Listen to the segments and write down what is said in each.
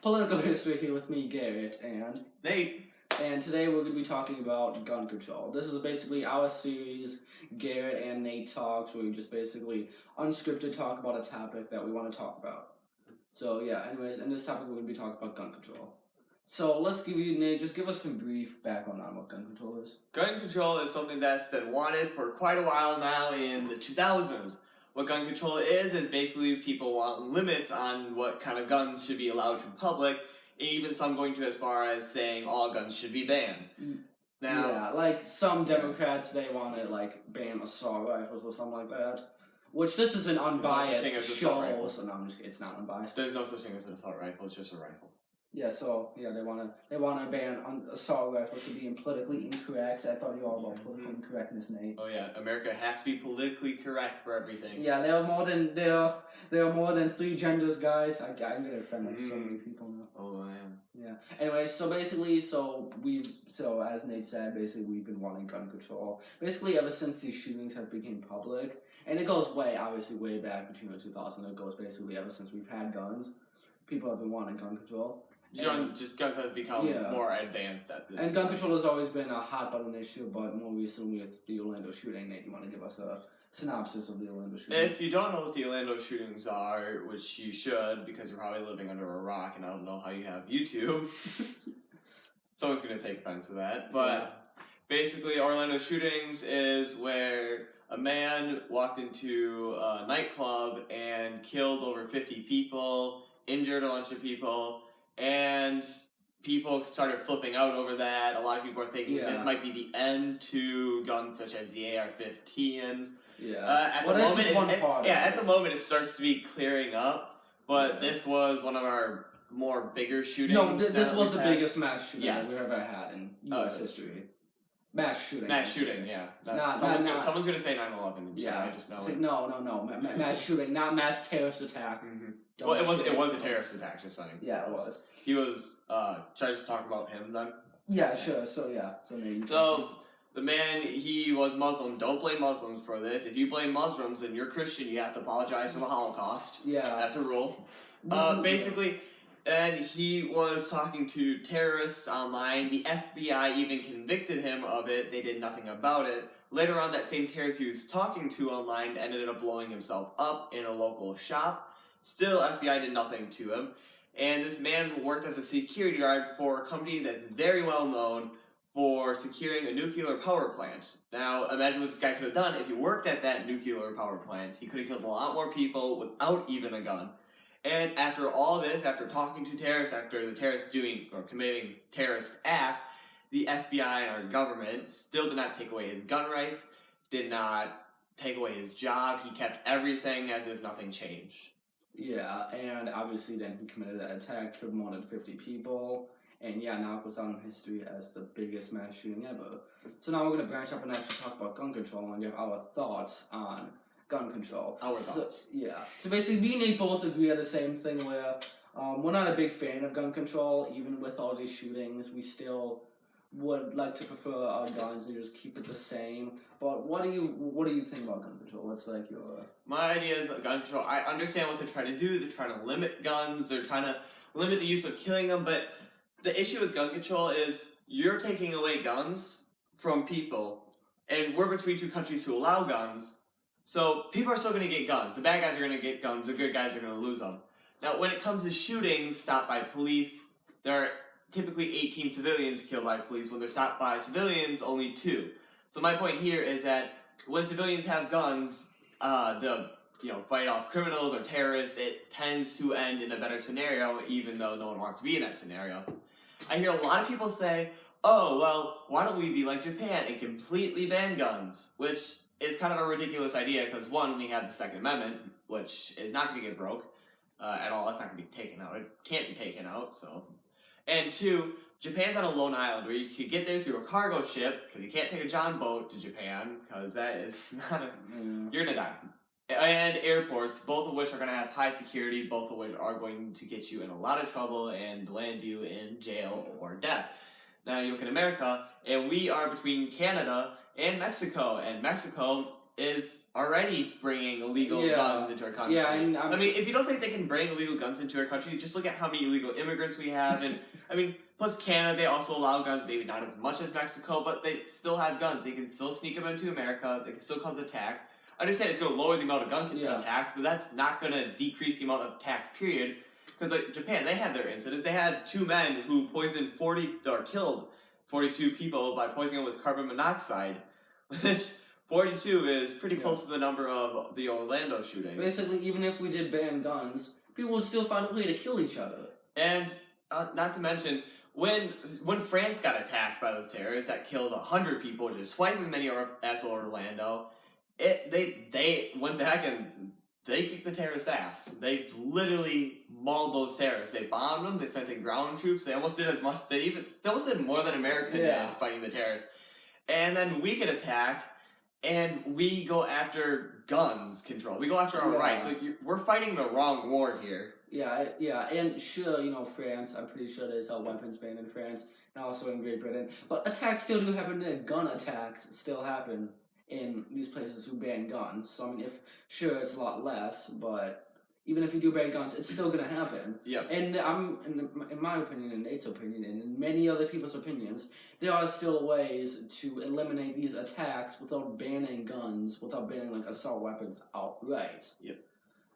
Political history here with me, Garrett and Nate. And today we're going to be talking about gun control. This is basically our series, Garrett and Nate Talks, where we just basically unscripted talk about a topic that we want to talk about. So yeah, anyways, in this topic we're going to be talking about gun control. So let's give you, Nate, just give us some brief background on what gun control is. Gun control is something that's been wanted for quite a while now in the 2000s. What gun control is basically people want limits on what kind of guns should be allowed to public, and even some going to as far as saying all guns should be banned. Now, yeah, like some Democrats, they want to like ban assault rifles or something like that. Which this is an unbiased show, so no, I'm just kidding, it's not unbiased. There's no such thing as an assault rifle, it's just a rifle. Yeah, so yeah, they wanna ban assault rifles for being politically incorrect. I thought you all about political incorrectness, Nate. Oh yeah, America has to be politically correct for everything. Yeah, there are more than 3 genders, guys. I'm gonna offend like so many people now. Oh I am. Yeah. Anyway, so basically, as Nate said, basically we've been wanting gun control basically ever since these shootings have become public, and it goes obviously way back between the 2000s. It goes basically ever since we've had guns. People have been wanting gun control. Just guns have become more advanced at this point. Gun control has always been a hot button issue, but more recently with the Orlando shooting. Nate, you want to give us a synopsis of the Orlando shooting? If you don't know what the Orlando shootings are, which you should because you're probably living under a rock and I don't know how you have YouTube, someone's going to take offense to that. But basically, Orlando shootings is where a man walked into a nightclub and killed over 50 people, injured a bunch of people, and people started flipping out over that. A lot of people are thinking this might be the end to guns such as the AR-15s. Yeah. At the moment it starts to be clearing up, but this was one of our more bigger shootings. No, this was the biggest mass shooting that we've ever had in U.S. history. Mass shooting. Mass shooting, yeah. Someone's going to say 9/11. Yeah, I just know it. No. Mass shooting, not mass terrorist attack. Well, it was a terrorist attack, just saying. Yeah, it was. He was, should I just talk about him then? Yeah, sure. So the man, he was Muslim. Don't blame Muslims for this. If you blame Muslims and you're Christian, you have to apologize for the Holocaust. Yeah. That's a rule. Basically, and he was talking to terrorists online. The FBI even convicted him of it. They did nothing about it. Later on, that same terrorist he was talking to online ended up blowing himself up in a local shop. Still, FBI did nothing to him. And this man worked as a security guard for a company that's very well known for securing a nuclear power plant. Now, imagine what this guy could have done if he worked at that nuclear power plant. He could have killed a lot more people without even a gun. And after all this, after talking to terrorists, after the terrorists committing terrorist act, the FBI and our government still did not take away his gun rights, did not take away his job. He kept everything as if nothing changed. Yeah, and obviously then he committed that attack, killed more than 50 people, and now it goes down in history as the biggest mass shooting ever. So now we're going to branch off and actually talk about gun control and give our thoughts on gun control. Thoughts. Yeah. So basically, me and Nate both agree on the same thing where we're not a big fan of gun control. Even with all these shootings, we still would like to prefer our guns and just keep it the same. But what do you think about gun control? What's like your... My idea is gun control. I understand what they're trying to do. They're trying to limit guns. They're trying to limit the use of killing them. But the issue with gun control is you're taking away guns from people, and we're between 2 countries who allow guns. So people are still going to get guns. The bad guys are going to get guns. The good guys are going to lose them. Now, when it comes to shootings stopped by police, there are typically 18 civilians killed by police. When they're stopped by civilians, only 2. So my point here is that when civilians have guns, the fight off criminals or terrorists, it tends to end in a better scenario, even though no one wants to be in that scenario. I hear a lot of people say, "Oh, well, why don't we be like Japan and completely ban guns?" Which is kind of a ridiculous idea because 1, we have the Second Amendment, which is not going to get broke at all. It's not going to be taken out. It can't be taken out. And 2, Japan's on a lone island where you could get there through a cargo ship because you can't take a John boat to Japan because that is not you're going to die. And airports, both of which are going to have high security, both of which are going to get you in a lot of trouble and land you in jail or death. Now you look at America, and we are between Canada and Mexico is already bringing illegal guns into our country. Yeah, and I mean, if you don't think they can bring illegal guns into our country, just look at how many illegal immigrants we have. And I mean, plus Canada, they also allow guns, maybe not as much as Mexico, but they still have guns. They can still sneak them into America. They can still cause attacks. I understand it's going to lower the amount of gun attacks, but that's not going to decrease the amount of attacks, period. Because like Japan, they had their incidents. They had 2 men who poisoned killed 42 people by poisoning them with carbon monoxide, which 42 is pretty close to the number of the Orlando shooting. Basically, even if we did ban guns, people would still find a way to kill each other. And not to mention, when France got attacked by those terrorists that killed 100 people, which is twice as many as Orlando, they went back and they kicked the terrorists' ass. They literally mauled those terrorists. They bombed them. They sent in ground troops. They almost did as much. They almost did more than America did fighting the terrorists. And then we get attacked, and we go after guns control. We go after our rights. So we're fighting the wrong war here. Yeah, and sure, France, I'm pretty sure there's a weapons ban in France, and also in Great Britain. But attacks still do happen, gun attacks still happen in these places who ban guns. So, I mean, sure, it's a lot less, but even if you do ban guns, it's still gonna happen. Yep. And in my opinion, in Nate's opinion, and in many other people's opinions, there are still ways to eliminate these attacks without banning guns, without banning, like, assault weapons outright. Yep.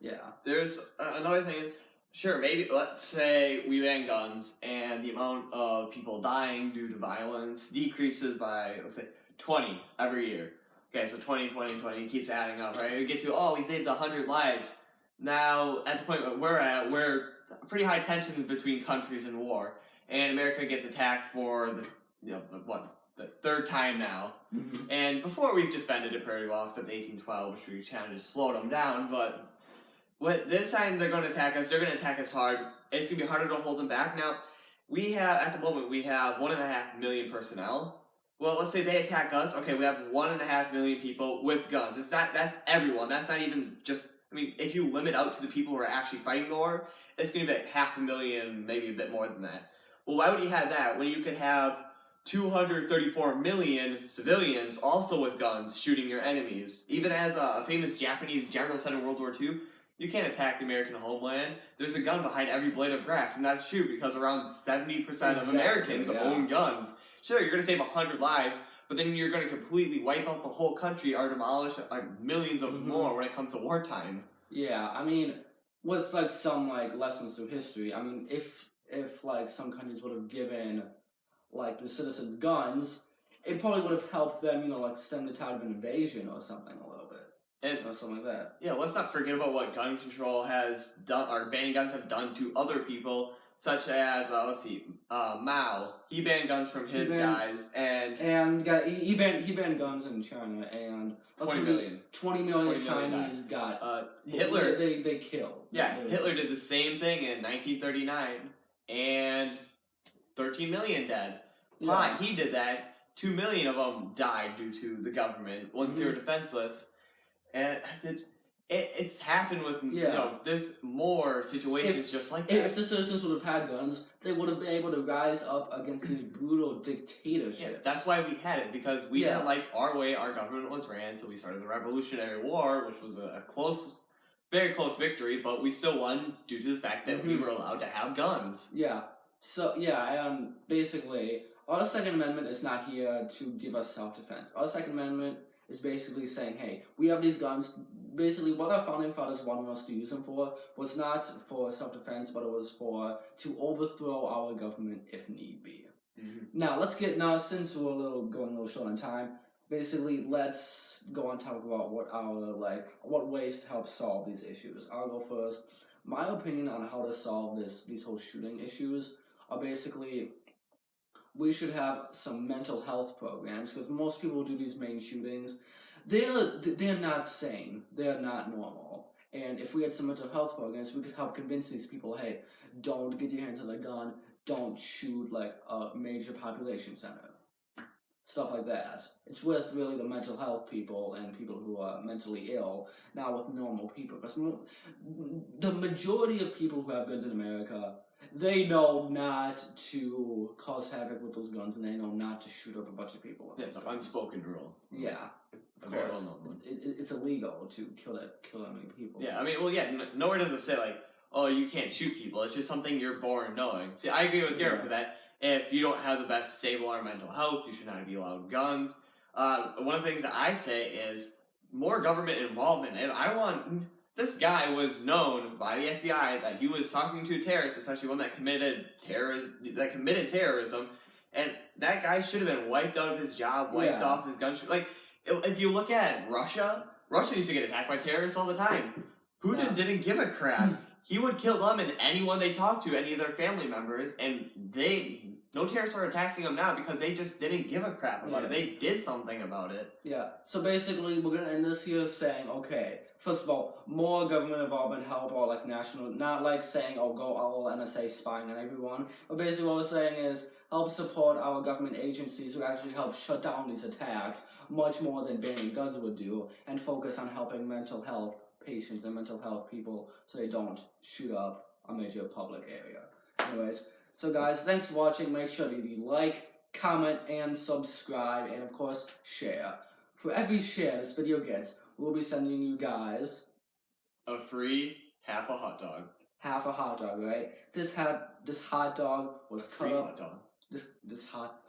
Yeah. There's another thing. Sure, maybe let's say we ban guns and the amount of people dying due to violence decreases by, let's say, 20 every year. Okay, so 20 keeps adding up, right? We get to, we saved 100 lives. Now, at the point that we're at, we're pretty high tensions between countries in war. And America gets attacked for the 3rd time now. Mm-hmm. And before we've defended it pretty well, except 1812, which we kind of just slowed them down, but this time they're going to attack us. They're going to attack us hard. It's going to be harder to hold them back. Now, at the moment, we have 1.5 million personnel. Well, let's say they attack us. Okay, we have 1.5 million people with guns. That's everyone. That's not even just, if you limit out to the people who are actually fighting the war, it's going to be like 500,000, maybe a bit more than that. Well, why would you have that when you could have 234 million civilians also with guns shooting your enemies? Even as a famous Japanese general said in World War II, you can't attack the American homeland. There's a gun behind every blade of grass, and that's true because around 70% of Americans own guns. Sure, you're going to save 100 lives, but then you're going to completely wipe out the whole country or demolish millions of more when it comes to wartime. Yeah, with some lessons through history, if some countries would have given the citizens guns, it probably would have helped them, stem the tide of an invasion or something a little bit. Or something like that. Yeah, let's not forget about what gun control has done, or banning guns have done to other people, such as, Mao. He banned guns from his guys, and he banned guns in China, and 20 million Chinese got Hitler. They killed. Yeah, Hitler did the same thing in 1939, and 13 million dead. Yeah. He did that. 2 million of them died due to the government once they were defenseless. And it's happened with, there's more situations just like that. If the citizens would have had guns, they would have been able to rise up against these brutal dictatorships. Yeah, that's why we had it, because we didn't like our way our government was ran, so we started the Revolutionary War, which was a very close victory, but we still won due to the fact that we were allowed to have guns. Yeah. So, basically, our Second Amendment is not here to give us self-defense. Our Second Amendment is basically saying, hey, we have these guns. Basically, what our founding fathers wanted us to use them for was not for self-defense, but it was to overthrow our government if need be. Mm-hmm. Now, since we're going a little short on time, basically, let's go on talk about what ways to help solve these issues. I'll go first. My opinion on how to solve these whole shooting issues are basically, we should have some mental health programs, because most people who do these main shootings, they're not sane. They're not normal. And if we had some mental health programs, we could help convince these people, hey, don't get your hands on a gun, don't shoot a major population center. Stuff like that. It's with really the mental health people and people who are mentally ill, not with normal people. Because the majority of people who have guns in America, they know not to cause havoc with those guns, and they know not to shoot up a bunch of people with It's those an guns. unspoken rule. Yeah. Of course, it's illegal to kill that many people. Yeah, I mean, well, yeah, nowhere does it say like, oh, you can't shoot people. It's just something you're born knowing. See, I agree with Garrett for that. If you don't have the best stable or mental health, you should not be allowed guns. One of the things that I say is more government involvement. And this guy was known by the FBI that he was talking to terrorists, especially one that committed terrorism, and that guy should have been wiped out of his job, wiped off his gun. Like, if you look at Russia used to get attacked by terrorists all the time. Putin didn't give a crap. He would kill them and anyone they talked to, any of their family members, and no terrorists are attacking them now because they just didn't give a crap about it. They did something about it. Yeah, so basically we're going to end this here saying, okay, first of all, more government involvement help, or like national, not like saying, oh, go all NSA spying on everyone, but basically what we're saying is help support our government agencies who actually help shut down these attacks much more than banning guns would do, and focus on helping mental health patients and mental health people so they don't shoot up a major public area. Anyways, so guys, thanks for watching. Make sure that you like, comment, and subscribe, and of course, share. For every share this video gets, we'll be sending you guys a free half a hot dog. Half a hot dog, right? This hot dog was cut up. Hot dog. This hot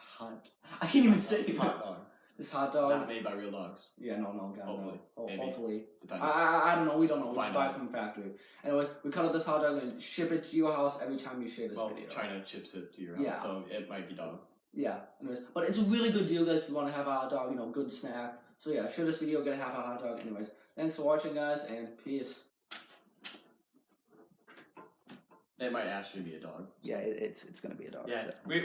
I can't even say it. Hot dog. This hot dog. Not made by real dogs. Yeah, no, God, hopefully. no. Hopefully. Depends. I don't know. We don't know. We'll just buy out. it from the factory. Anyways, we cut up this hot dog and ship it to your house every time you share this video. China ships it to your house, so it might be dog. Yeah. Anyways, but it's a really good deal, guys. If you want to have a hot dog, good snack. So yeah, share this video, get a half a hot dog. Anyways, thanks for watching, guys, and peace. It might actually be a dog. Yeah, it's gonna be a dog. Yeah, so.